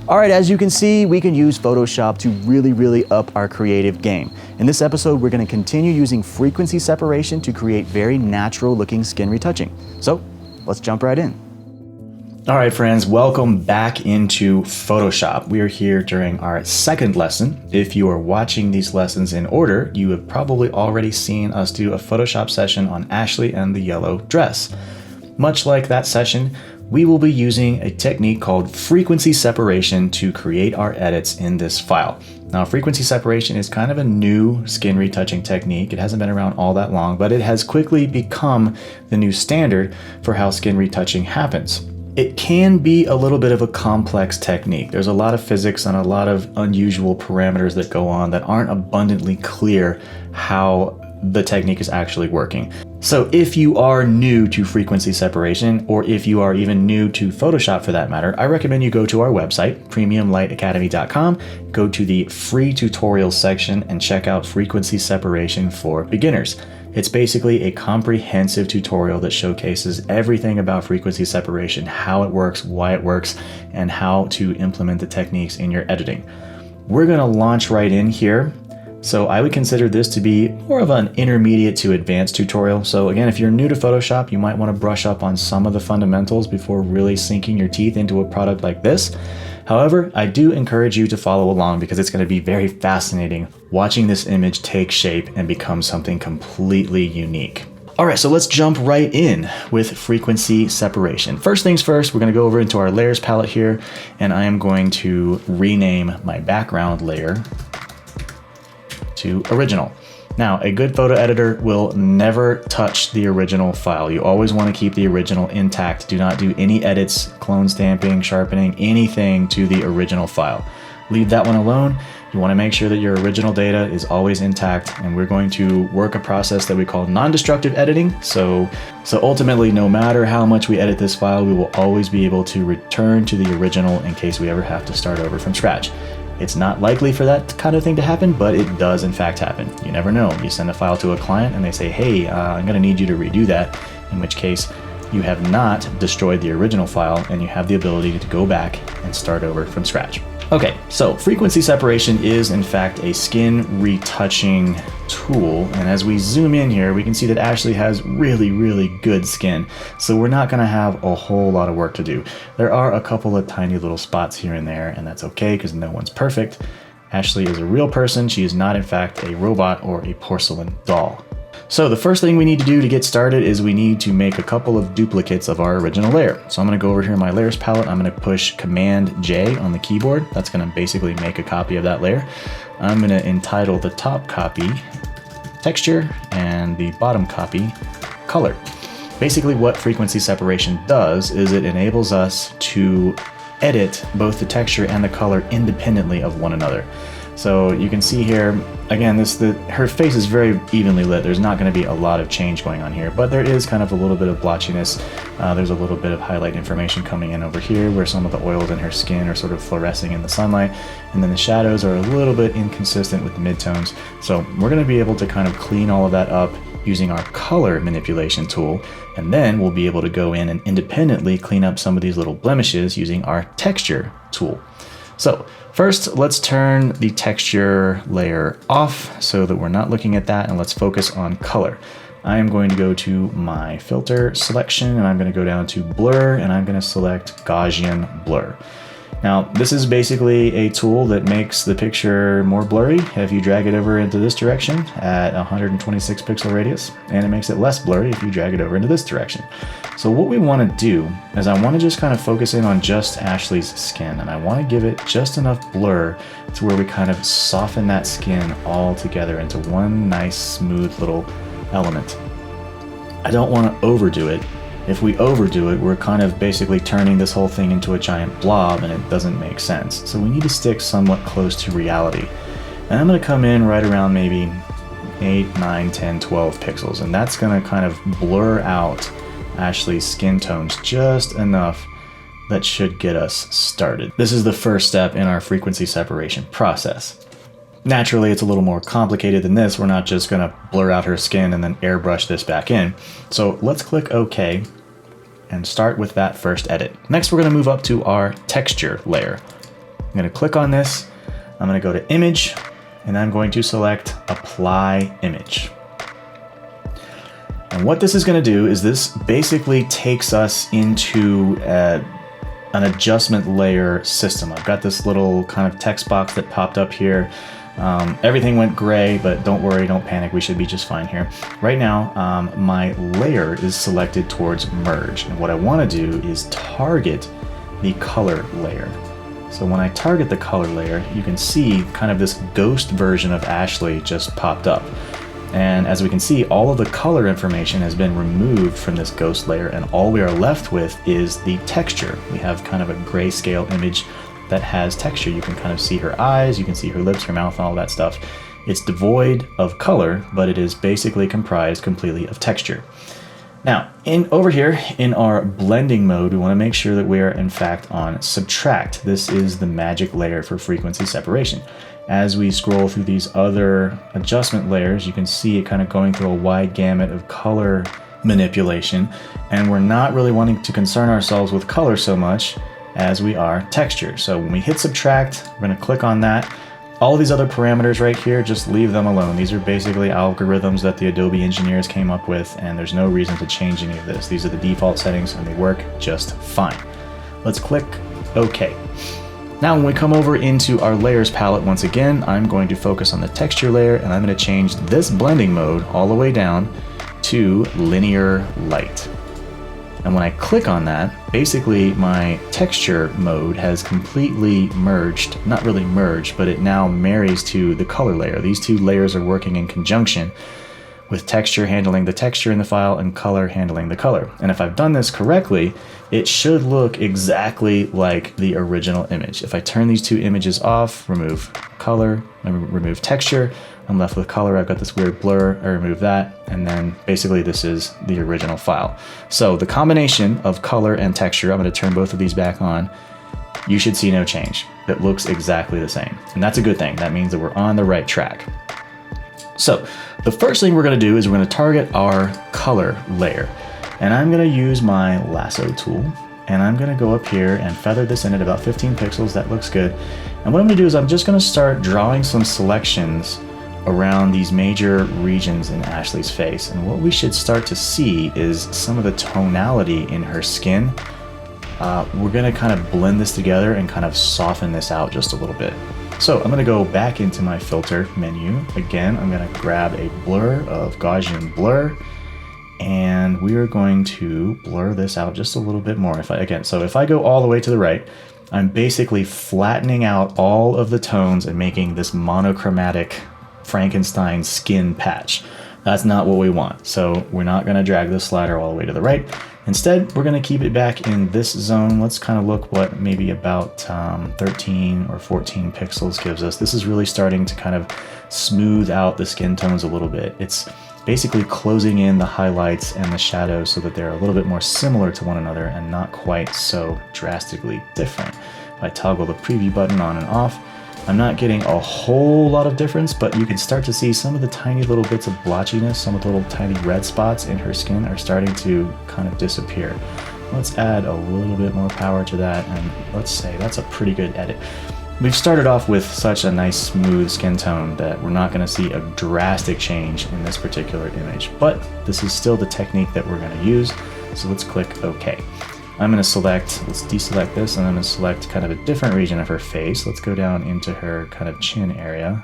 All right, as you can see, we can use Photoshop to really up our creative game. In this episode, we're gonna continue using frequency separation to create very natural looking skin retouching. So let's jump right in. All right, friends, welcome back into Photoshop. We are here during our second lesson. If you are watching these lessons in order, you have probably already seen us do a Photoshop session on Ashley and the yellow dress. Much like that session, we will be using a technique called frequency separation to create our edits in this file. Now, frequency separation is kind of a new skin retouching technique. It hasn't been around all that long, but it has quickly become the new standard for how skin retouching happens. It can be a little bit of a complex technique. There's a lot of physics and a lot of unusual parameters that go on that aren't abundantly clear how the technique is actually working. So if you are new to frequency separation, or if you are even new to Photoshop for that matter, I recommend you go to our website, premiumlightacademy.com, go to the free tutorials section and check out frequency separation for beginners. It's basically a comprehensive tutorial that showcases everything about frequency separation, how it works, why it works, and how to implement the techniques in your editing. We're gonna launch right in here. So I would consider this to be more of an intermediate to advanced tutorial. So again, if you're new to Photoshop, you might want to brush up on some of the fundamentals before really sinking your teeth into a product like this. However, I do encourage you to follow along because it's going to be very fascinating watching this image take shape and become something completely unique. All right, so let's jump right in with frequency separation. First things first, we're going to go over into our layers palette here, and I am going to rename my background layer to original. Now, a good photo editor will never touch the original file. You always want to keep the original intact. Do not do any edits, clone stamping, sharpening, anything to the original file. Leave that one alone. You want to make sure that your original data is always intact, and we're going to work a process that we call non-destructive editing. So ultimately, no matter how much we edit this file, we will always be able to return to the original in case we ever have to start over from scratch. It's not likely for that kind of thing to happen, but it does in fact happen. You never know. You send a file to a client and they say, hey, I'm gonna need you to redo that, in which case you have not destroyed the original file and you have the ability to go back and start over from scratch. Okay, so frequency separation is in fact a skin retouching tool. And as we zoom in here, we can see that Ashley has really good skin. So we're not gonna have a whole lot of work to do. There are a couple of tiny little spots here and there, and that's okay because no one's perfect. Ashley is a real person. She is not in fact a robot or a porcelain doll. So the first thing we need to do to get started is we need to make a couple of duplicates of our original layer. So I'm gonna go over here in my layers palette. I'm gonna push Command J on the keyboard. That's gonna basically make a copy of that layer. I'm gonna entitle the top copy texture and the bottom copy color. Basically what frequency separation does is it enables us to edit both the texture and the color independently of one another. So you can see here, again, her face is very evenly lit. There's not going to be a lot of change going on here, but there is kind of a little bit of blotchiness. There's a little bit of highlight information coming in over here where some of the oils in her skin are sort of fluorescing in the sunlight. And then the shadows are a little bit inconsistent with the midtones. So we're going to be able to kind of clean all of that up using our color manipulation tool. And then we'll be able to go in and independently clean up some of these little blemishes using our texture tool. So first, let's turn the texture layer off so that we're not looking at that, and let's focus on color. I am going to go to my filter selection, and I'm going to go down to blur, and I'm going to select Gaussian blur. Now, this is basically a tool that makes the picture more blurry if you drag it over into this direction at 126 pixel radius, and it makes it less blurry if you drag it over into this direction. So what we want to do is I want to just kind of focus in on just Ashley's skin, and I want to give it just enough blur to where we kind of soften that skin all together into one nice smooth little element. I don't want to overdo it. If we overdo it, we're kind of basically turning this whole thing into a giant blob, and it doesn't make sense. So we need to stick somewhat close to reality. And I'm going to come in right around maybe 8, 9, 10, 12 pixels, and that's going to kind of blur out Ashley's skin tones just enough that should get us started. This is the first step in our frequency separation process. Naturally, it's a little more complicated than this. We're not just gonna blur out her skin and then airbrush this back in. So let's click OK and start with that first edit. Next, we're gonna move up to our texture layer. going to click on this. I'm going to go to image, and I'm going to select apply image. And what this is going to do is this basically takes us into an adjustment layer system. I've got this little kind of text box that popped up here. Everything went gray, but don't worry, don't panic, we should be just fine here. Right now, my layer is selected towards merge, and what I want to do is target the color layer. So when I target the color layer, you can see kind of this ghost version of Ashley just popped up. And as we can see, all of the color information has been removed from this ghost layer, and all we are left with is the texture. We have kind of a grayscale image that has texture. You can kind of see her eyes, you can see her lips, her mouth, all that stuff. It's devoid of color, but it is basically comprised completely of texture. Now, over here in our blending mode, we want to make sure that we are in fact on subtract. This is the magic layer for frequency separation. As we scroll through these other adjustment layers, you can see it kind of going through a wide gamut of color manipulation, and we're not really wanting to concern ourselves with color so much as we are texture. So when we hit subtract, we're going to click on that. All of these other parameters right here, just leave them alone. These are basically algorithms that the Adobe engineers came up with, and there's no reason to change any of this. These are the default settings and they work just fine. Let's click OK. Now when we come over into our layers palette, once again, I'm going to focus on the texture layer, and I'm going to change this blending mode all the way down to linear light. And when I click on that, basically my texture mode has completely merged, not really merged, but it now marries to the color layer. These two layers are working in conjunction, with texture handling the texture in the file and color handling the color. And if I've done this correctly, it should look exactly like the original image. If I turn these two images off, remove color, and remove texture, I'm left with color. I've got this weird blur, I remove that, and then basically this is the original file. So the combination of color and texture, I'm going to turn both of these back on, you should see no change. It looks exactly the same. And that's a good thing. That means that we're on the right track. So the first thing we're going to do is we're going to target our color layer. And I'm going to use my lasso tool, and I'm going to go up here and feather this in at about 15 pixels. That looks good. And what I'm going to do is I'm just going to start drawing some selections around these major regions in Ashley's face. And what we should start to see is some of the tonality in her skin. We're going to kind of blend this together and kind of soften this out just a little bit. So I'm going to go back into my filter menu. Again, I'm going to grab a blur of Gaussian blur, and we are going to blur this out just a little bit more. If I go all the way to the right, I'm basically flattening out all of the tones and making this monochromatic Frankenstein skin patch. That's not what we want. So we're not going to drag this slider all the way to the right. Instead, we're going to keep it back in this zone. Let's kind of look what maybe about 13 or 14 pixels gives us. This is really starting to kind of smooth out the skin tones a little bit. It's basically closing in the highlights and the shadows so that they're a little bit more similar to one another and not quite so drastically different. If I toggle the preview button on and off, I'm not getting a whole lot of difference, but you can start to see some of the tiny little bits of blotchiness, some of the little tiny red spots in her skin are starting to kind of disappear. Let's add a little bit more power to that, and let's say that's a pretty good edit. We've started off with such a nice smooth skin tone that we're not going to see a drastic change in this particular image, but this is still the technique that we're going to use, so let's click OK. I'm going to select, let's deselect this, and I'm going to select kind of a different region of her face. Let's go down into her kind of chin area.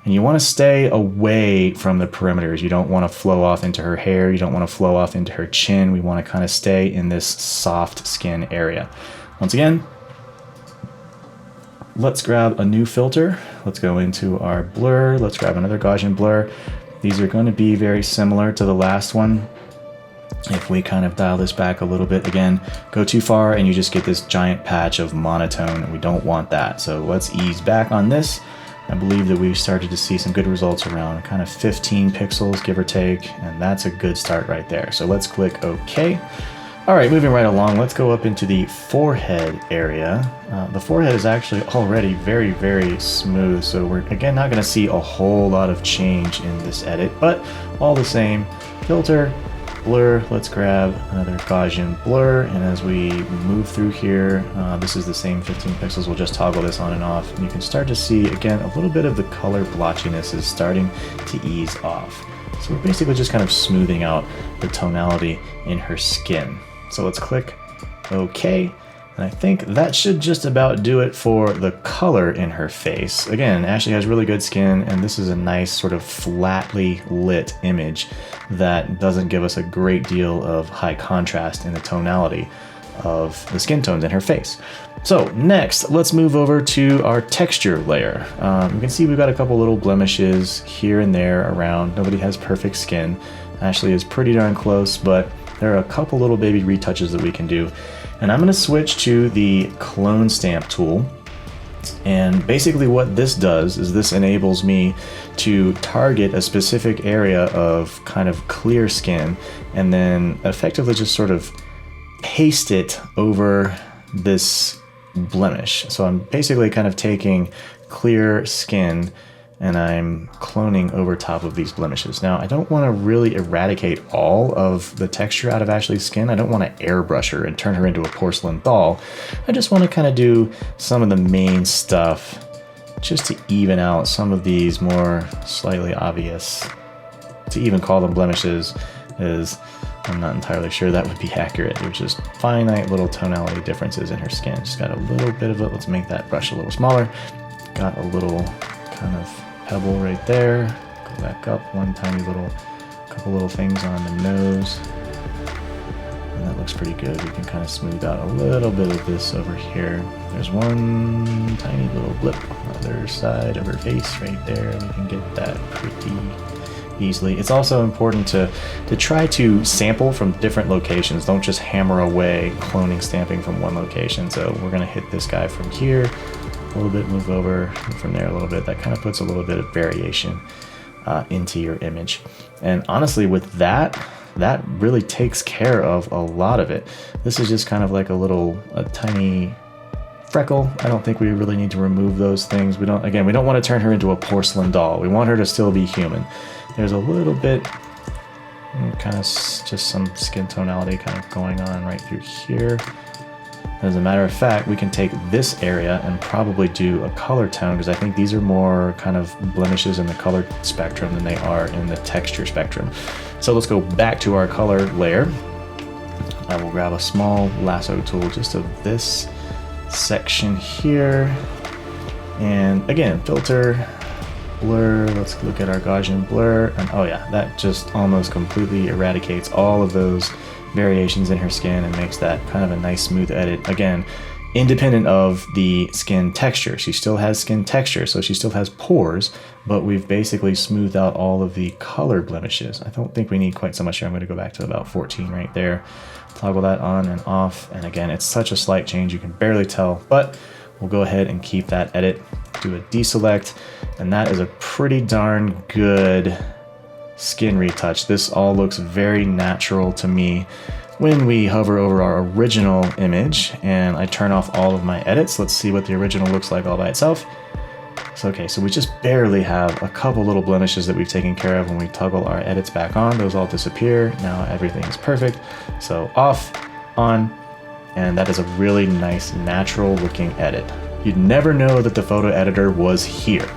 And you want to stay away from the perimeters. You don't want to flow off into her hair. You don't want to flow off into her chin. We want to kind of stay in this soft skin area. Once again, let's grab a new filter. Let's go into our blur. Let's grab another Gaussian blur. These are going to be very similar to the last one. If we kind of dial this back a little bit, again, go too far and you just get this giant patch of monotone, and we don't want that. So let's ease back on this. I believe that we've started to see some good results around kind of 15 pixels, give or take, and that's a good start right there. So let's click OK. All right, moving right along, let's go up into the forehead area. The forehead is actually already very, very smooth, so we're again not going to see a whole lot of change in this edit, but all the same, filter, blur. Let's grab another Gaussian blur, and as we move through here, this is the same 15 pixels. We'll just toggle this on and off, and you can start to see, again, a little bit of the color blotchiness is starting to ease off. So we're basically just kind of smoothing out the tonality in her skin. So let's click OK. And I think that should just about do it for the color in her face. Again, Ashley has really good skin, and this is a nice sort of flatly lit image that doesn't give us a great deal of high contrast in the tonality of the skin tones in her face. So next, let's move over to our texture layer. You can see we've got a couple little blemishes here and there around. Nobody has perfect skin. Ashley is pretty darn close, but there are a couple little baby retouches that we can do. And I'm going to switch to the clone stamp tool. And basically what this does is this enables me to target a specific area of kind of clear skin and then effectively just sort of paste it over this blemish. So I'm basically kind of taking clear skin and I'm cloning over top of these blemishes. Now, I don't want to really eradicate all of the texture out of Ashley's skin. I don't want to airbrush her and turn her into a porcelain doll. I just want to kind of do some of the main stuff just to even out some of these more slightly obvious. To even call them blemishes is, I'm not entirely sure that would be accurate. There's just finite little tonality differences in her skin. Just got a little bit of it. Let's make that brush a little smaller. Got a little kind of pebble right there. Go back up, one tiny little, couple little things on the nose. And that looks pretty good. We can kind of smooth out a little bit of this over here. There's one tiny little blip on the other side of her face right there. We can get that pretty easily. It's also important to try to sample from different locations. Don't just hammer away cloning stamping from one location. So we're going to hit this guy from here a little bit, move over from there a little bit. That kind of puts a little bit of variation into your image. And honestly, with that really takes care of a lot of it. This is just kind of like a tiny freckle. I don't think we really need to remove those things. We don't want to turn her into a porcelain doll. We want her to still be human. There's a little bit, kind of just some skin tonality kind of going on right through here. As a matter of fact, we can take this area and probably do a color tone, because I think these are more kind of blemishes in the color spectrum than they are in the texture spectrum. So let's go back to our color layer. I will grab a small lasso tool just of this section here. And again, filter, blur, let's look at our Gaussian blur. And oh yeah, that just almost completely eradicates all of those variations in her skin and makes that kind of a nice smooth edit. Again, independent of the skin texture. She still has skin texture, so she still has pores, but we've basically smoothed out all of the color blemishes. I don't think we need quite so much here. I'm going to go back to about 14 right there. Toggle that on and off. And again, it's such a slight change, you can barely tell, but we'll go ahead and keep that edit. Do a deselect, and that is a pretty darn good skin retouch. This all looks very natural to me. When we hover over our original image and I turn off all of my edits, let's see what the original looks like all by itself. So, okay, so we just barely have a couple little blemishes that we've taken care of. When we toggle our edits back on, those all disappear. Now everything is perfect. So off, on, and that is a really nice natural looking edit. You'd never know that the photo editor was here.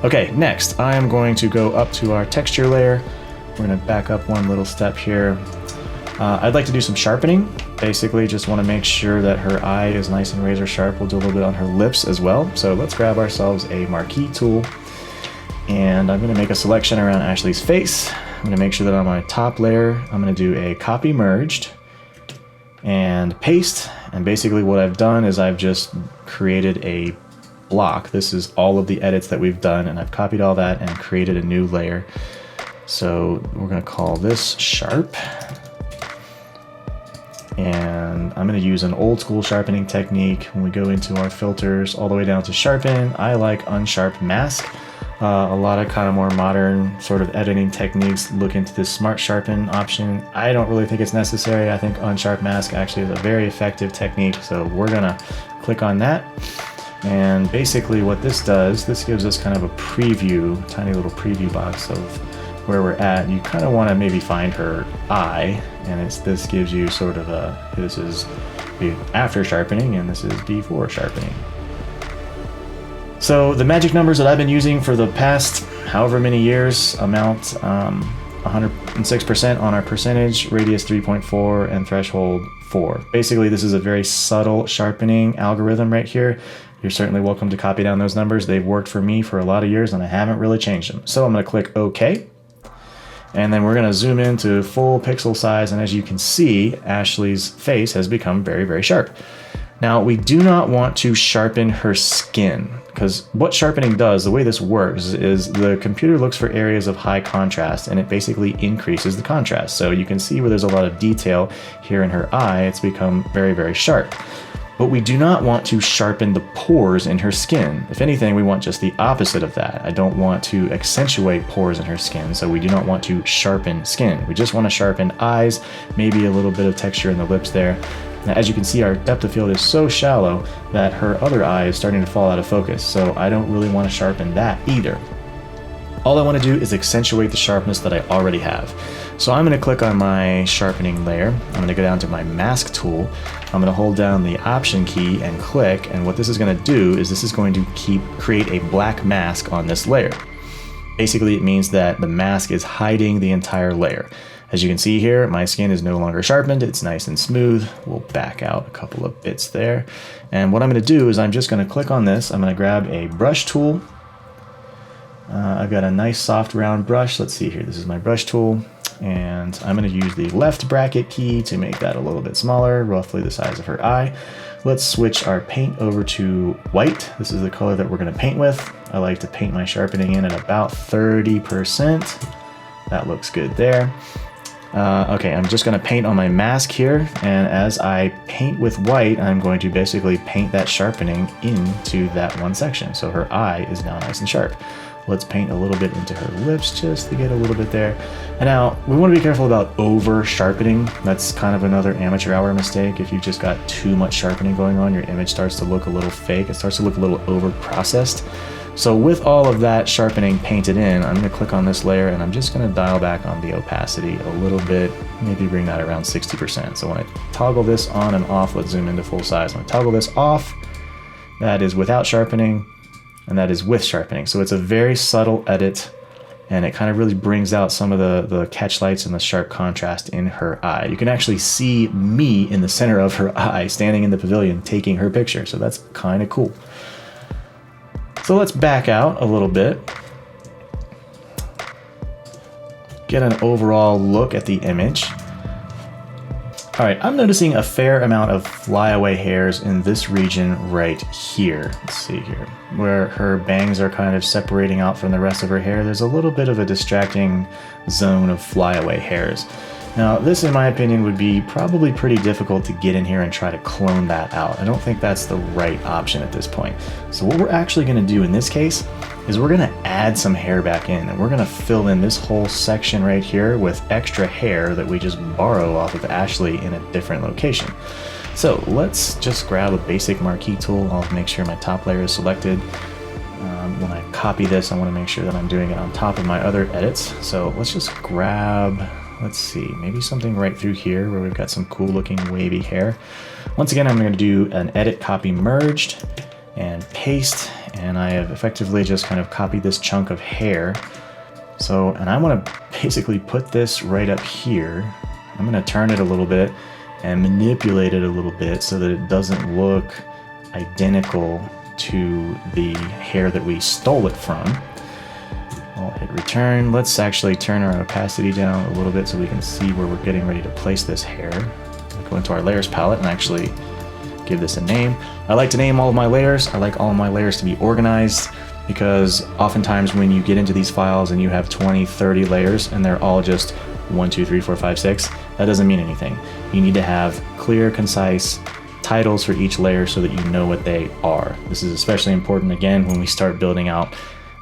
Okay, next I am going to go up to our texture layer. We're going to back up one little step here. I'd like to do some sharpening. Basically just want to make sure that her eye is nice and razor sharp. We'll do a little bit on her lips as well. So let's grab ourselves a marquee tool, and I'm going to make a selection around Ashley's face. I'm going to make sure that on my top layer I'm going to do a copy merged and paste. And basically what I've done is I've just created a block. This is all of the edits that we've done, and I've copied all that and created a new layer. So we're going to call this sharp. And I'm going to use an old school sharpening technique. When we go into our filters all the way down to sharpen, I like unsharp mask. A lot of kind of more modern sort of editing techniques look into this smart sharpen option. I don't really think it's necessary. I think unsharp mask actually is a very effective technique. So we're going to click on that. And basically what this does, this gives us kind of a preview, tiny little preview box of where we're at, you kind of want to maybe find her eye, and this gives you sort of this is after sharpening and this is before sharpening. So the magic numbers that I've been using for the past however many years amount 106% on our percentage, radius 3.4, and threshold 4. Basically, this is a very subtle sharpening algorithm right here. You're certainly welcome to copy down those numbers. They've worked for me for a lot of years and I haven't really changed them. So I'm going to click OK. And then we're going to zoom into full pixel size. And as you can see, Ashley's face has become very, very sharp. Now, we do not want to sharpen her skin, because what sharpening does, the way this works, is the computer looks for areas of high contrast and it basically increases the contrast. So you can see where there's a lot of detail here in her eye, it's become very, very sharp. But we do not want to sharpen the pores in her skin. If anything, we want just the opposite of that. I don't want to accentuate pores in her skin, so we do not want to sharpen skin. We just want to sharpen eyes, maybe a little bit of texture in the lips there. Now, as you can see, our depth of field is so shallow that her other eye is starting to fall out of focus, so I don't really want to sharpen that either. All I want to do is accentuate the sharpness that I already have. So I'm going to click on my sharpening layer. I'm going to go down to my mask tool. I'm going to hold down the Option key and click, and what this is going to do is this is going to create a black mask on this layer. Basically, it means that the mask is hiding the entire layer. As you can see here, my skin is no longer sharpened, it's nice and smooth. We'll back out a couple of bits there. And what I'm going to do is I'm just going to click on this. I'm going to grab a brush tool. I've got a nice soft round brush. Let's see here, this is my brush tool. And I'm going to use the left bracket key to make that a little bit smaller, roughly the size of her eye. Let's switch our paint over to white. This is the color that we're going to paint with. I like to paint my sharpening in at about 30%. That looks good there. Okay, I'm just going to paint on my mask here, and as I paint with white, I'm going to basically paint that sharpening into that one section. So her eye is now nice and sharp. Let's paint a little bit into her lips just to get a little bit there. And now, we want to be careful about over sharpening. That's kind of another amateur hour mistake. If you've just got too much sharpening going on, your image starts to look a little fake. It starts to look a little over processed. So with all of that sharpening painted in, I'm going to click on this layer and I'm just going to dial back on the opacity a little bit, maybe bring that around 60%. So when I toggle this on and off, let's zoom into full size. When I toggle this off, that is without sharpening, and that is with sharpening. So it's a very subtle edit, and it kind of really brings out some of the catch lights and the sharp contrast in her eye. You can actually see me in the center of her eye, standing in the pavilion, taking her picture. So that's kind of cool. So let's back out a little bit, get an overall look at the image. All right, I'm noticing a fair amount of flyaway hairs in this region right here. Let's see here, where her bangs are kind of separating out from the rest of her hair. There's a little bit of a distracting zone of flyaway hairs. Now, this, in my opinion, would be probably pretty difficult to get in here and try to clone that out. I don't think that's the right option at this point. So what we're actually going to do in this case is we're going to add some hair back in, and we're going to fill in this whole section right here with extra hair that we just borrow off of Ashley in a different location. So let's just grab a basic marquee tool. I'll make sure my top layer is selected. When I copy this, I want to make sure that I'm doing it on top of my other edits. So let's just grab, let's see, maybe something right through here where we've got some cool looking wavy hair. Once again, I'm going to do an edit copy merged and paste, and I have effectively just kind of copied this chunk of hair. So, and I want to basically put this right up here. I'm going to turn it a little bit and manipulate it a little bit so that it doesn't look identical to the hair that we stole it from. I'll hit return. Let's actually turn our opacity down a little bit so we can see where we're getting ready to place this hair. I'll go into our layers palette and actually give this a name. I like to name all of my layers. I like all of my layers to be organized, because oftentimes when you get into these files and you have 20, 30 layers and they're all just 1, 2, 3, 4, 5, 6, that doesn't mean anything. You need to have clear, concise titles for each layer so that you know what they are. This is especially important, again, when we start building out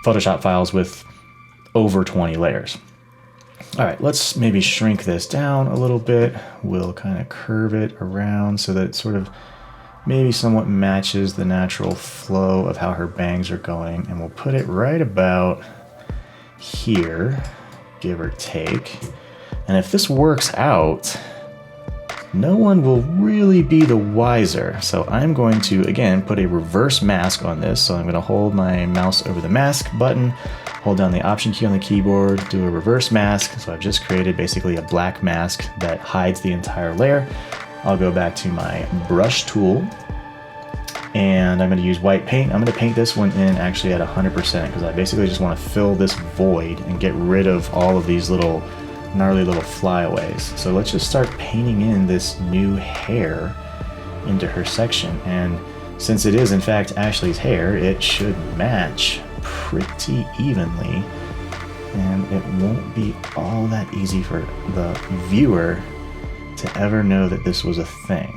Photoshop files with over 20 layers. All right, let's maybe shrink this down a little bit. We'll kind of curve it around so that it sort of maybe somewhat matches the natural flow of how her bangs are going, and we'll put it right about here. give or take. And if this works out, no one will really be the wiser. So I'm going to, again, put a reverse mask on this. So I'm going to hold my mouse over the mask button, hold down the Option key on the keyboard, do a reverse mask. So I've just created basically a black mask that hides the entire layer. I'll go back to my brush tool, and I'm going to use white paint. I'm going to paint this one in actually at 100% because I basically just want to fill this void and get rid of all of these little gnarly little flyaways. So let's just start painting in this new hair into her section. And since it is in fact Ashley's hair, it should match pretty evenly, and it won't be all that easy for the viewer to ever know that this was a thing.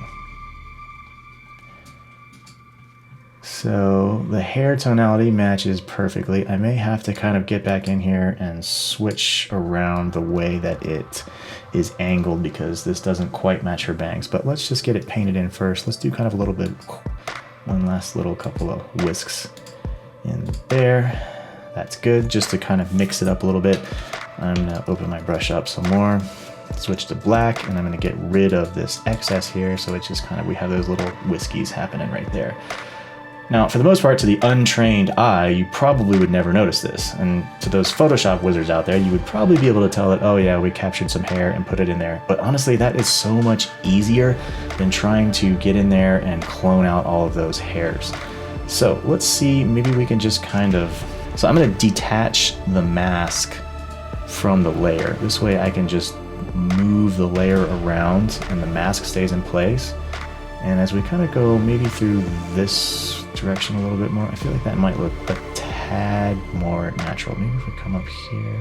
So the hair tonality matches perfectly. I may have to kind of get back in here and switch around the way that it is angled because this doesn't quite match her bangs. But let's just get it painted in first. Let's do kind of a little bit, one last little couple of whisks in there. That's good, just to kind of mix it up a little bit. I'm gonna open my brush up some more, switch to black, and I'm gonna get rid of this excess here. So it's just kind of, we have those little whiskies happening right there. Now, for the most part, to the untrained eye, you probably would never notice this. And to those Photoshop wizards out there, you would probably be able to tell that, oh yeah, we captured some hair and put it in there. But honestly, that is so much easier than trying to get in there and clone out all of those hairs. So let's see, maybe we can just kind of, so I'm gonna detach the mask from the layer. This way I can just move the layer around and the mask stays in place. And as we kind of go maybe through this direction a little bit more, I feel like that might look a tad more natural. Maybe if we come up here.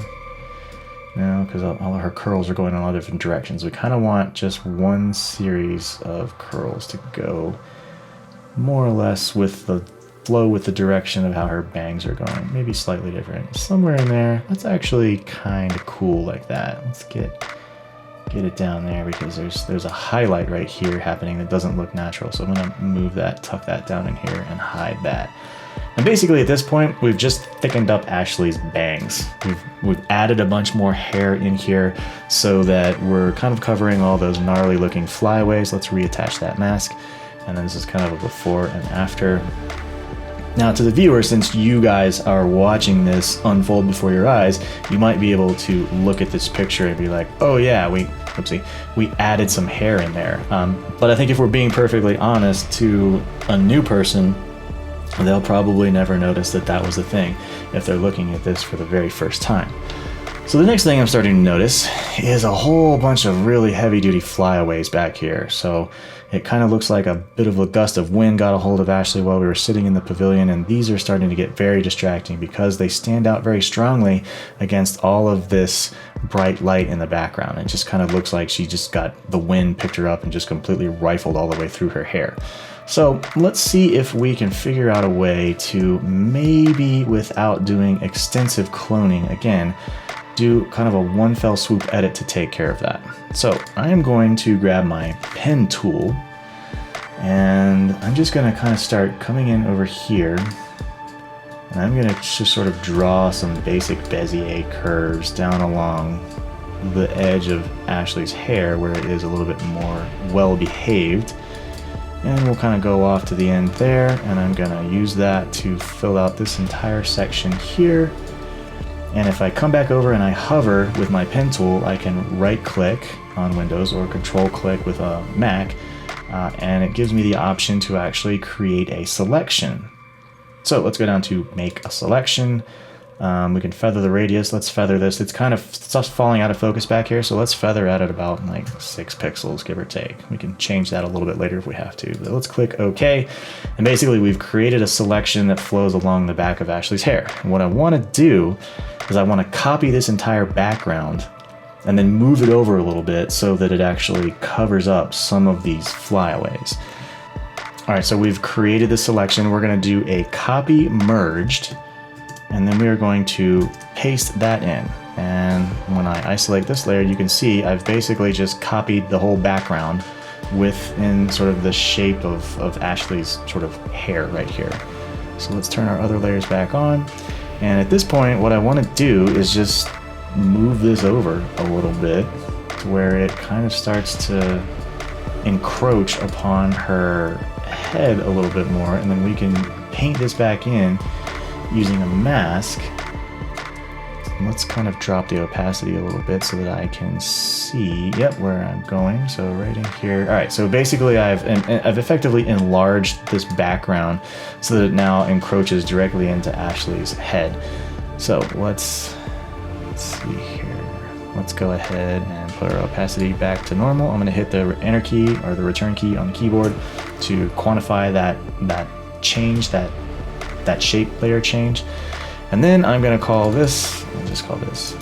No, because all of her curls are going in all different directions. We kind of want just one series of curls to go more or less with the flow with the direction of how her bangs are going. Maybe slightly different. Somewhere in there. That's actually kind of cool like that. Let's get it down there because there's a highlight right here happening that doesn't look natural. So I'm gonna move that, tuck that down in here and hide that. And basically at this point, we've just thickened up Ashley's bangs. We've added a bunch more hair in here so that we're kind of covering all those gnarly looking flyaways. Let's reattach that mask. And then this is kind of a before and after. Now to the viewer, since you guys are watching this unfold before your eyes, you might be able to look at this picture and be like, oh yeah, we added some hair in there. But I think if we're being perfectly honest, to a new person, they'll probably never notice that that was a thing if they're looking at this for the very first time. So the next thing I'm starting to notice is a whole bunch of really heavy-duty flyaways back here. So it kind of looks like a bit of a gust of wind got a hold of Ashley while we were sitting in the pavilion, and these are starting to get very distracting because they stand out very strongly against all of this bright light in the background. It just kind of looks like she just got the wind picked her up and just completely rifled all the way through her hair. So let's see if we can figure out a way to, maybe without doing extensive cloning, again, do kind of a one fell swoop edit to take care of that. So I am going to grab my pen tool, and I'm just going to kind of start coming in over here, and I'm going to just sort of draw some basic Bezier curves down along the edge of Ashley's hair where it is a little bit more well behaved. And we'll kind of go off to the end there, and I'm going to use that to fill out this entire section here. And if I come back over and I hover with my pen tool, I can right click on Windows or control click with a Mac, and it gives me the option to actually create a selection. So let's go down to make a selection. We can feather the radius. Let's feather this. It's kind of stuff's falling out of focus back here, so let's feather at it about like 6 pixels, give or take. We can change that a little bit later if we have to. But let's click OK. And basically we've created a selection that flows along the back of Ashley's hair. And what I want to do is I want to copy this entire background and then move it over a little bit so that it actually covers up some of these flyaways. All right, so we've created the selection. We're going to do a copy merged, and then we are going to paste that in. And when I isolate this layer, you can see I've basically just copied the whole background within sort of the shape of Ashley's sort of hair right here. So let's turn our other layers back on. And at this point, what I want to do is just move this over a little bit to where it kind of starts to encroach upon her head a little bit more, and then we can paint this back in using a mask. Let's kind of drop the opacity a little bit so that I can see, where I'm going. So right in here. All right, so basically I've effectively enlarged this background so that it now encroaches directly into Ashley's head. So let's see here. Let's go ahead and put our opacity back to normal. I'm gonna hit the enter key or the return key on the keyboard to quantify that change, that shape layer change. And then I'm going to call this, I'll just call this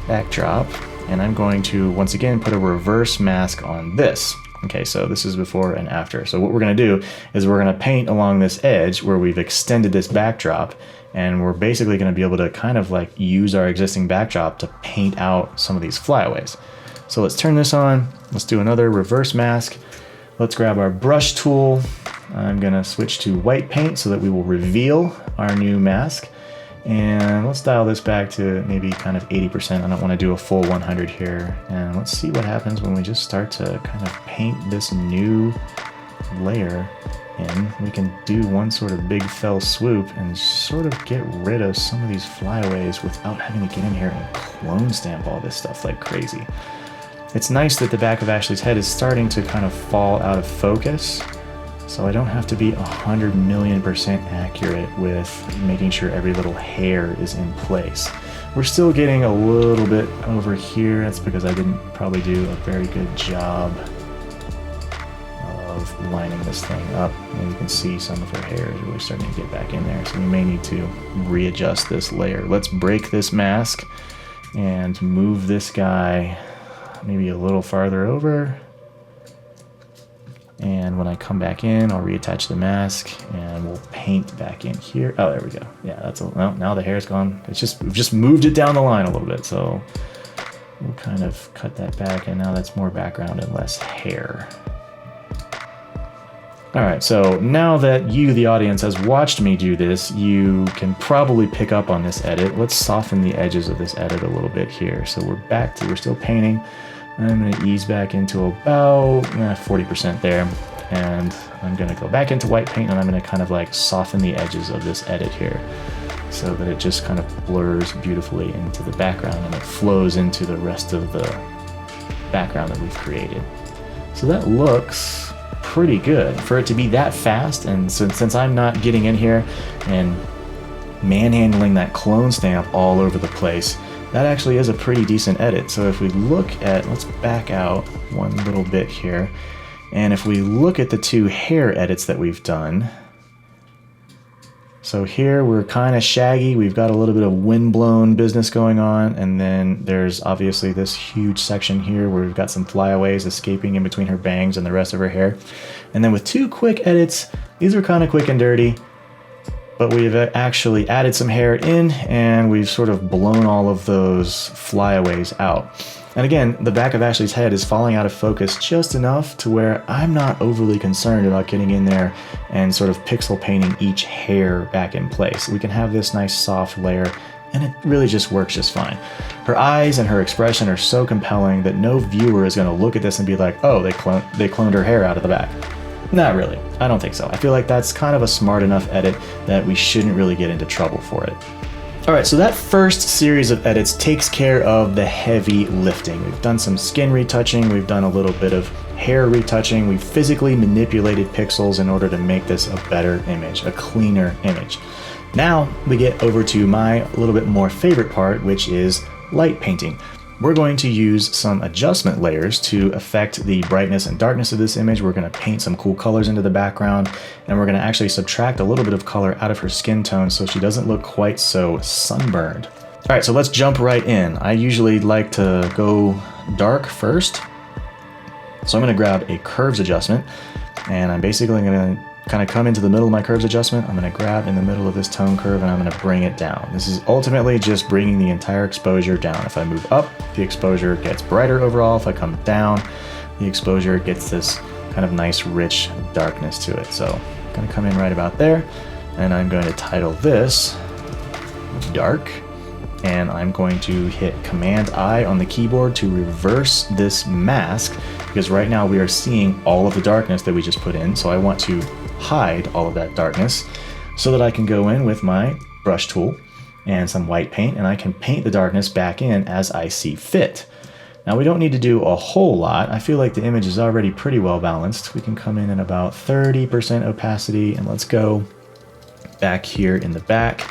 backdrop, and I'm going to once again put a reverse mask on this. Okay, so this is before and after. So what we're going to do is we're going to paint along this edge where we've extended this backdrop, and we're basically going to be able to kind of like use our existing backdrop to paint out some of these flyaways. So let's turn this on. Let's do another reverse mask. Let's grab our brush tool. I'm gonna switch to white paint so that we will reveal our new mask. And let's dial this back to maybe kind of 80%. I don't want to do a full 100 here. And let's see what happens when we just start to kind of paint this new layer in. We can do one sort of big fell swoop and sort of get rid of some of these flyaways without having to get in here and clone stamp all this stuff like crazy. It's nice that the back of Ashley's head is starting to kind of fall out of focus, so I don't have to be 100,000,000% accurate with making sure every little hair is in place. We're still getting a little bit over here. That's because I didn't probably do a very good job of lining this thing up. And you can see some of her hair is really starting to get back in there, so we may need to readjust this layer. Let's break this mask and move this guy maybe a little farther over. And when I come back in, I'll reattach the mask and we'll paint back in here. Oh, there we go. Yeah, that's well, now the hair's gone. We've just moved it down the line a little bit. So we'll kind of cut that back, and now that's more background and less hair. All right, so now that you, the audience, has watched me do this, you can probably pick up on this edit. Let's soften the edges of this edit a little bit here. So we're still painting. I'm gonna ease back into about 40% there. And I'm gonna go back into white paint, and I'm gonna kind of like soften the edges of this edit here so that it just kind of blurs beautifully into the background and it flows into the rest of the background that we've created. So that looks pretty good for it to be that fast. And since I'm not getting in here and manhandling that clone stamp all over the place, that actually is a pretty decent edit. So if we look at, let's back out one little bit here, and if we look at the two hair edits that we've done, so here we're kind of shaggy, we've got a little bit of windblown business going on, and then there's obviously this huge section here where we've got some flyaways escaping in between her bangs and the rest of her hair. And then with two quick edits, these are kind of quick and dirty, but we've actually added some hair in, and we've sort of blown all of those flyaways out. And again, the back of Ashley's head is falling out of focus just enough to where I'm not overly concerned about getting in there and sort of pixel painting each hair back in place. We can have this nice soft layer, and it really just works just fine. Her eyes and her expression are so compelling that no viewer is gonna look at this and be like, oh, they cloned her hair out of the back. Not really. I don't think so. I feel like that's kind of a smart enough edit that we shouldn't really get into trouble for it. All right, so that first series of edits takes care of the heavy lifting. We've done some skin retouching, we've done a little bit of hair retouching, we've physically manipulated pixels in order to make this a better image, a cleaner image. Now we get over to my little bit more favorite part, which is light painting. We're going to use some adjustment layers to affect the brightness and darkness of this image. We're going to paint some cool colors into the background, and we're going to actually subtract a little bit of color out of her skin tone so she doesn't look quite so sunburned. All right, so let's jump right in. I usually like to go dark first. So I'm going to grab a curves adjustment, and I'm basically going to kind of come into the middle of my curves adjustment. I'm going to grab in the middle of this tone curve, and I'm going to bring it down. This is ultimately just bringing the entire exposure down. If I move up, the exposure gets brighter overall. If I come down, the exposure gets this kind of nice rich darkness to it. So I'm going to come in right about there, and I'm going to title this dark. and I'm going to hit Command I on the keyboard to reverse this mask, because right now we are seeing all of the darkness that we just put in. So I want to hide all of that darkness so that I can go in with my brush tool and some white paint, and I can paint the darkness back in as I see fit. Now we don't need to do a whole lot. I feel like the image is already pretty well balanced. We can come in at about 30% opacity, and let's go back here in the back.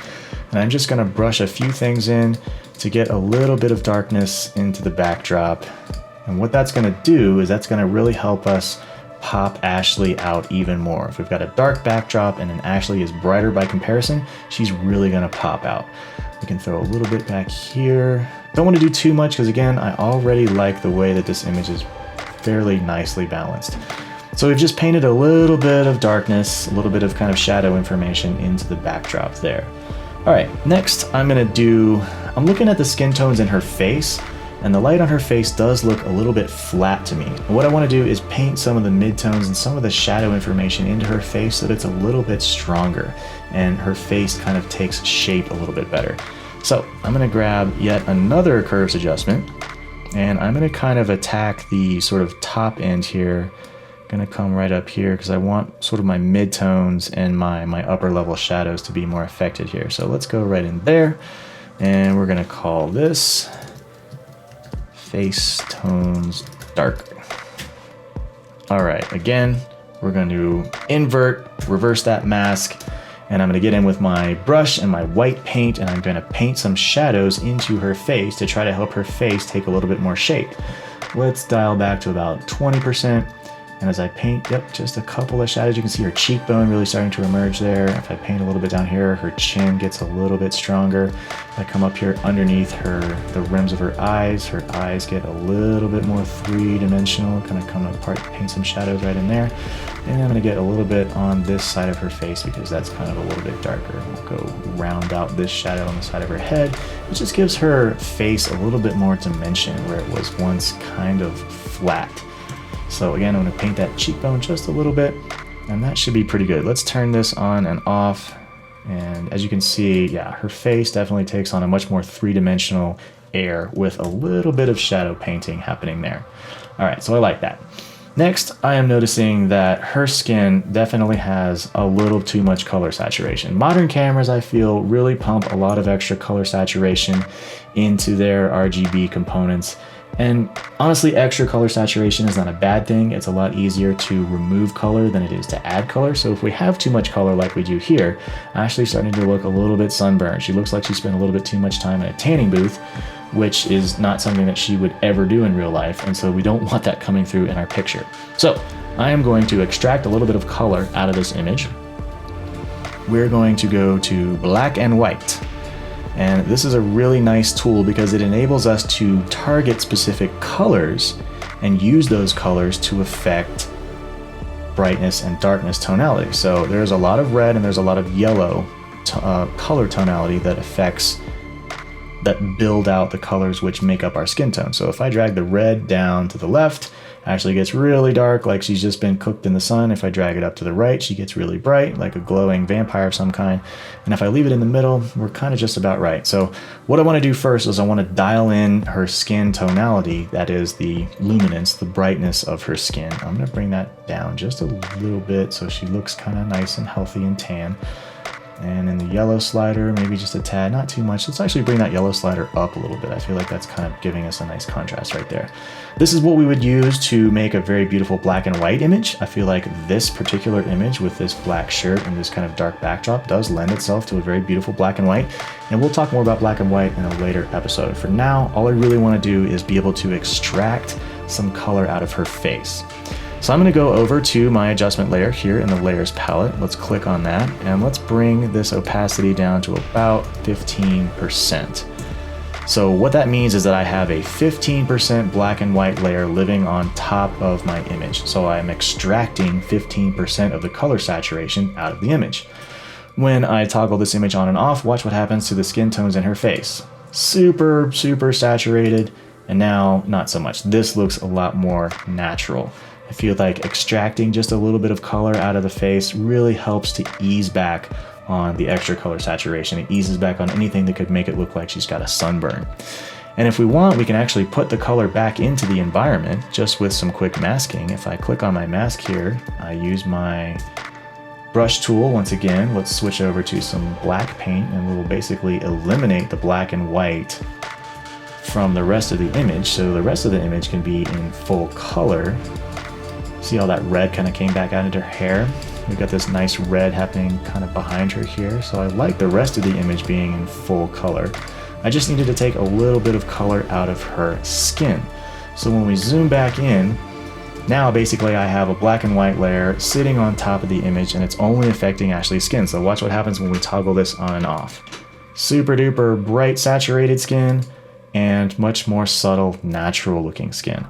And I'm just gonna brush a few things in to get a little bit of darkness into the backdrop. And what that's gonna do is that's gonna really help us pop Ashley out even more. If we've got a dark backdrop and then Ashley is brighter by comparison, she's really gonna pop out. We can throw a little bit back here. Don't want to do too much because again, I already like the way that this image is fairly nicely balanced. So we've just painted a little bit of darkness, a little bit of kind of shadow information into the backdrop there. All right, next I'm looking at the skin tones in her face, and the light on her face does look a little bit flat to me. And what I want to do is paint some of the midtones and some of the shadow information into her face so that it's a little bit stronger and her face kind of takes shape a little bit better. So I'm going to grab yet another curves adjustment, and I'm going to kind of attack the sort of top end here. Going to come right up here because I want sort of my midtones and my upper level shadows to be more affected here. So let's go right in there, and we're going to call this face tones dark. All right, again, we're going to reverse that mask, and I'm going to get in with my brush and my white paint, and I'm going to paint some shadows into her face to try to help her face take a little bit more shape. Let's dial back to about 20%. And as I paint, just a couple of shadows, you can see her cheekbone really starting to emerge there. If I paint a little bit down here, her chin gets a little bit stronger. If I come up here underneath the rims of her eyes get a little bit more three-dimensional. Kind of come apart, paint some shadows right in there. And I'm gonna get a little bit on this side of her face because that's kind of a little bit darker. We'll go round out this shadow on the side of her head, which just gives her face a little bit more dimension where it was once kind of flat. So again, I'm going to paint that cheekbone just a little bit, and that should be pretty good. Let's turn this on and off, and as you can see, yeah, her face definitely takes on a much more three-dimensional air with a little bit of shadow painting happening there. All right, so I like that. Next, I am noticing that her skin definitely has a little too much color saturation. Modern cameras, I feel, really pump a lot of extra color saturation into their RGB components. And honestly, extra color saturation is not a bad thing. It's a lot easier to remove color than it is to add color. So if we have too much color like we do here, Ashley's starting to look a little bit sunburned. She looks like she spent a little bit too much time in a tanning booth, which is not something that she would ever do in real life. And so we don't want that coming through in our picture. So I am going to extract a little bit of color out of this image. We're going to go to black and white. And this is a really nice tool because it enables us to target specific colors and use those colors to affect brightness and darkness tonality. So there's a lot of red and there's a lot of yellow color tonality that build out the colors which make up our skin tone. So if I drag the red down to the left, Ashley gets really dark, like she's just been cooked in the sun. If I drag it up to the right, she gets really bright, like a glowing vampire of some kind. And if I leave it in the middle, we're kind of just about right. So what I want to do first is I want to dial in her skin tonality, that is the luminance, the brightness of her skin. I'm going to bring that down just a little bit so she looks kind of nice and healthy and tan. And in the yellow slider, maybe just a tad, not too much. Let's actually bring that yellow slider up a little bit. I feel like that's kind of giving us a nice contrast right there. This is what we would use to make a very beautiful black and white image. I feel like this particular image with this black shirt and this kind of dark backdrop does lend itself to a very beautiful black and white. And we'll talk more about black and white in a later episode. For now, all I really want to do is be able to extract some color out of her face. So I'm going to go over to my adjustment layer here in the layers palette. Let's click on that and let's bring this opacity down to about 15%. So what that means is that I have a 15% black and white layer living on top of my image. So I'm extracting 15% of the color saturation out of the image. When I toggle this image on and off, watch what happens to the skin tones in her face. Super, super saturated, and now not so much. This looks a lot more natural. I feel like extracting just a little bit of color out of the face really helps to ease back on the extra color saturation. It eases back on anything that could make it look like she's got a sunburn. And if we want, we can actually put the color back into the environment just with some quick masking. If I click on my mask here, I use my brush tool once again. Let's switch over to some black paint, and we will basically eliminate the black and white from the rest of the image, so the rest of the image can be in full color. See how that red kind of came back out into her hair? We've got this nice red happening kind of behind her here, so I like the rest of the image being in full color. I just needed to take a little bit of color out of her skin. So when we zoom back in, now basically I have a black and white layer sitting on top of the image, and it's only affecting Ashley's skin. So watch what happens when we toggle this on and off. Super duper bright saturated skin and much more subtle natural looking skin.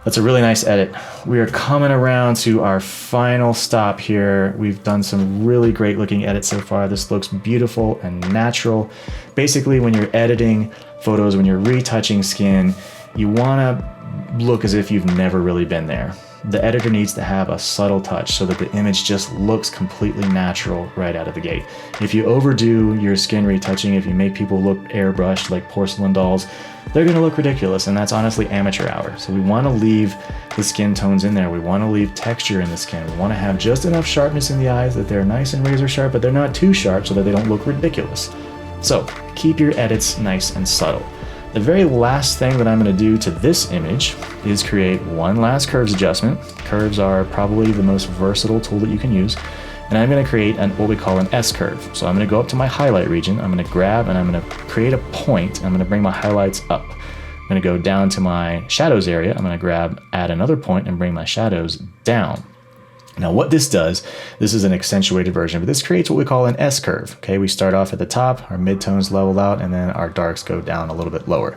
That's a really nice edit. We are coming around to our final stop here. We've done some really great looking edits so far. This looks beautiful and natural. Basically, when you're editing photos, when you're retouching skin, you want to look as if you've never really been there. The editor needs to have a subtle touch so that the image just looks completely natural right out of the gate. If you overdo your skin retouching, if you make people look airbrushed like porcelain dolls, they're going to look ridiculous, and that's honestly amateur hour. So we want to leave the skin tones in there. We want to leave texture in the skin. We want to have just enough sharpness in the eyes that they're nice and razor sharp, but they're not too sharp so that they don't look ridiculous. So keep your edits nice and subtle. The very last thing that I'm going to do to this image is create one last curves adjustment. Curves are probably the most versatile tool that you can use. And I'm going to create what we call an S-curve. So I'm going to go up to my highlight region. I'm going to grab and I'm going to create a point. I'm going to bring my highlights up. I'm going to go down to my shadows area. I'm going to add another point and bring my shadows down. Now what this does, this is an accentuated version, but this creates what we call an S-curve. Okay, we start off at the top, our midtones level out, and then our darks go down a little bit lower.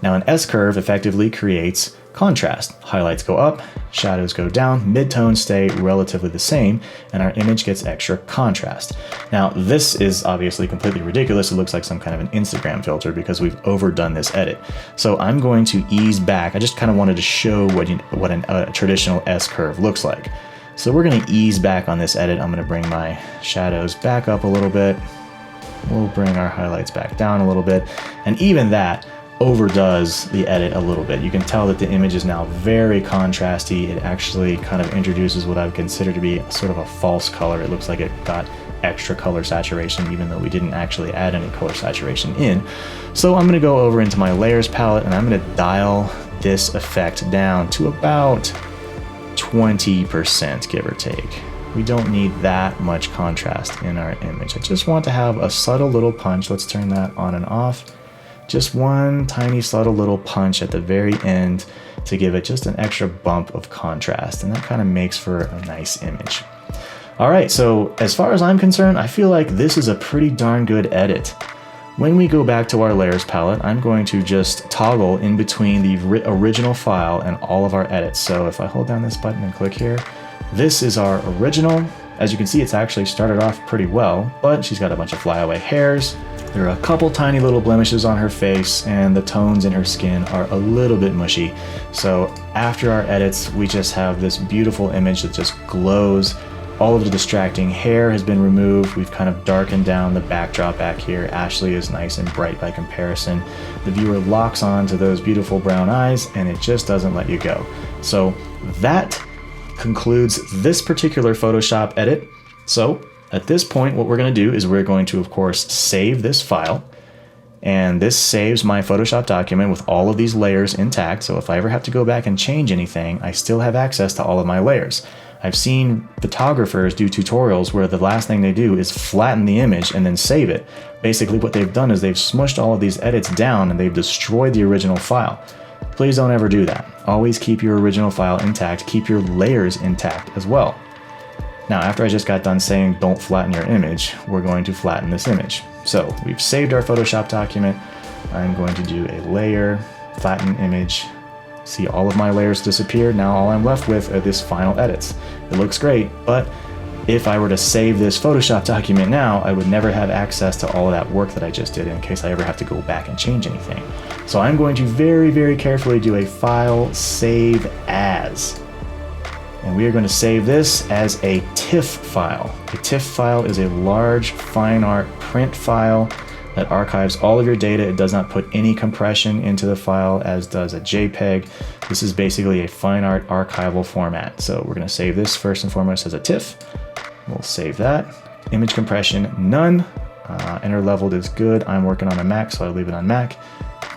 Now an S-curve effectively creates contrast. Highlights go up, shadows go down, midtones stay relatively the same, and our image gets extra contrast. Now this is obviously completely ridiculous. It looks like some kind of an Instagram filter because we've overdone this edit. So I'm going to ease back. I just kind of wanted to show what a traditional S-curve looks like. So we're going to ease back on this edit. I'm going to bring my shadows back up a little bit. We'll bring our highlights back down a little bit. And even that overdoes the edit a little bit. You can tell that the image is now very contrasty. It actually kind of introduces what I would consider to be sort of a false color. It looks like it got extra color saturation even though we didn't actually add any color saturation in. So I'm going to go over into my layers palette and I'm going to dial this effect down to about 20%, give or take. We don't need that much contrast in our image. I just want to have a subtle little punch. Let's turn that on and off. Just one tiny subtle little punch at the very end to give it just an extra bump of contrast, and that kind of makes for a nice image. All right, so as far as I'm concerned, I feel like this is a pretty darn good edit. When we go back to our layers palette, I'm going to just toggle in between the original file and all of our edits. So if I hold down this button and click here, this is our original. As you can see, it's actually started off pretty well, but she's got a bunch of flyaway hairs. There are a couple tiny little blemishes on her face, and the tones in her skin are a little bit mushy. So after our edits, we just have this beautiful image that just glows. All of the distracting hair has been removed. We've kind of darkened down the backdrop back here. Ashley is nice and bright by comparison. The viewer locks on to those beautiful brown eyes and it just doesn't let you go. So that concludes this particular Photoshop edit. So at this point, what we're going to do is we're going to, of course, save this file. And this saves my Photoshop document with all of these layers intact. So if I ever have to go back and change anything, I still have access to all of my layers. I've seen photographers do tutorials where the last thing they do is flatten the image and then save it. Basically what they've done is they've smushed all of these edits down and they've destroyed the original file. Please don't ever do that. Always keep your original file intact. Keep your layers intact as well. Now, after I just got done saying don't flatten your image, we're going to flatten this image. So we've saved our Photoshop document. I'm going to do a layer, flatten image. See all of my layers disappear. Now all I'm left with are these final edits. It looks great, but if I were to save this Photoshop document now, I would never have access to all of that work that I just did in case I ever have to go back and change anything. So I'm going to very, very carefully do a file save as. And we are going to save this as a TIFF file. A TIFF file is a large fine art print file that archives all of your data. It does not put any compression into the file as does a JPEG. This is basically a fine art archival format. So we're going to save this first and foremost as a TIFF. We'll save that. Image compression, none. Enter leveled is good. I'm working on a Mac, so I'll leave it on Mac.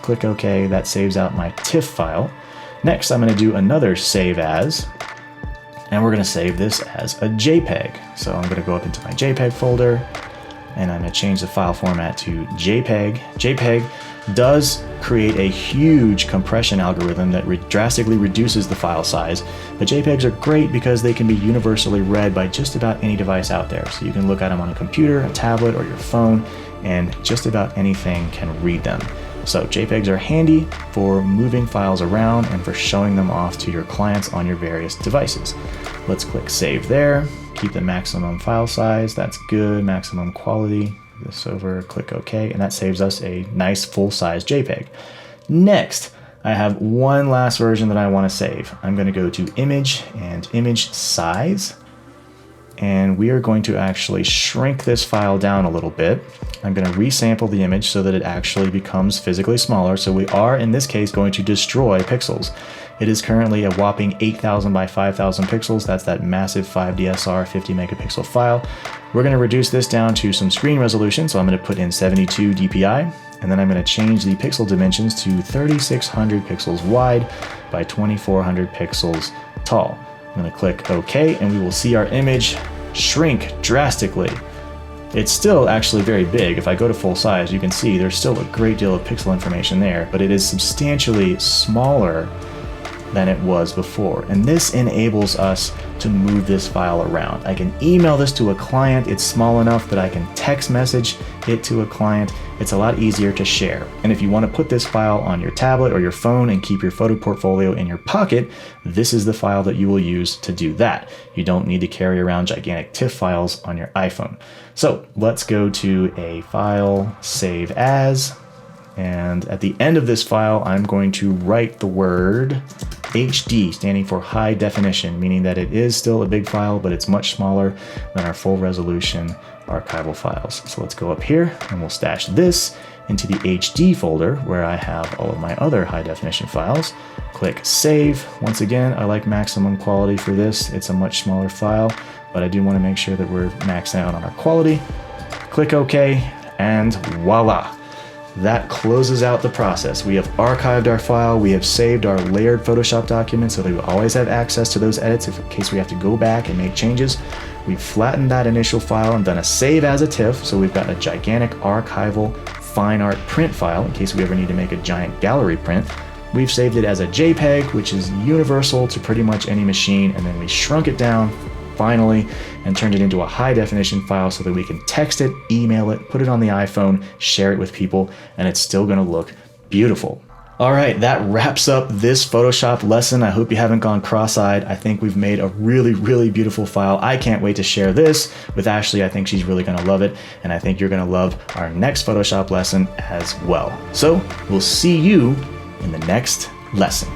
Click OK. That saves out my TIFF file. Next, I'm going to do another save as, and we're going to save this as a JPEG. So I'm going to go up into my JPEG folder, and I'm going to change the file format to JPEG. JPEG does create a huge compression algorithm that drastically reduces the file size, but JPEGs are great because they can be universally read by just about any device out there. So you can look at them on a computer, a tablet, or your phone, and just about anything can read them. So JPEGs are handy for moving files around and for showing them off to your clients on your various devices. Let's click Save there. Keep the maximum file size. That's good. Maximum quality. This over, click OK, and that saves us a nice full-size JPEG. Next, I have one last version that I want to save. I'm going to go to Image and Image Size, and we are going to actually shrink this file down a little bit. I'm going to resample the image so that it actually becomes physically smaller. So we are, in this case, going to destroy pixels. It is currently a whopping 8,000 by 5,000 pixels. That's that massive 5DSR 50 megapixel file. We're going to reduce this down to some screen resolution. So I'm going to put in 72 DPI, and then I'm going to change the pixel dimensions to 3,600 pixels wide by 2,400 pixels tall. I'm going to click OK, and we will see our image shrink drastically. It's still actually very big. If I go to full size, you can see there's still a great deal of pixel information there, but it is substantially smaller than it was before. And this enables us to move this file around. I can email this to a client. It's small enough that I can text message it to a client. It's a lot easier to share. And if you want to put this file on your tablet or your phone and keep your photo portfolio in your pocket, this is the file that you will use to do that. You don't need to carry around gigantic TIFF files on your iPhone. So let's go to a file, save as, and at the end of this file, I'm going to write the word HD, standing for high definition, meaning that it is still a big file, but it's much smaller than our full resolution archival files. So let's go up here and we'll stash this into the HD folder where I have all of my other high definition files. Click save. Once again, I like maximum quality for this. It's a much smaller file, but I do want to make sure that we're maxed out on our quality. Click OK, and voila. That closes out the process. We have archived our file, we have saved our layered Photoshop documents so that we always have access to those edits in case we have to go back and make changes. We've flattened that initial file and done a save as a TIFF, so we've got a gigantic archival fine art print file in case we ever need to make a giant gallery print. We've saved it as a JPEG, which is universal to pretty much any machine, and then we shrunk it down finally and turned it into a high definition file so that we can text it, email it, put it on the iPhone, share it with people, and it's still going to look beautiful. All right, that wraps up this Photoshop lesson. I hope you haven't gone cross-eyed. I think we've made a really, really beautiful file. I can't wait to share this with Ashley. I think she's really going to love it, and I think you're going to love our next Photoshop lesson as well. So we'll see you in the next lesson.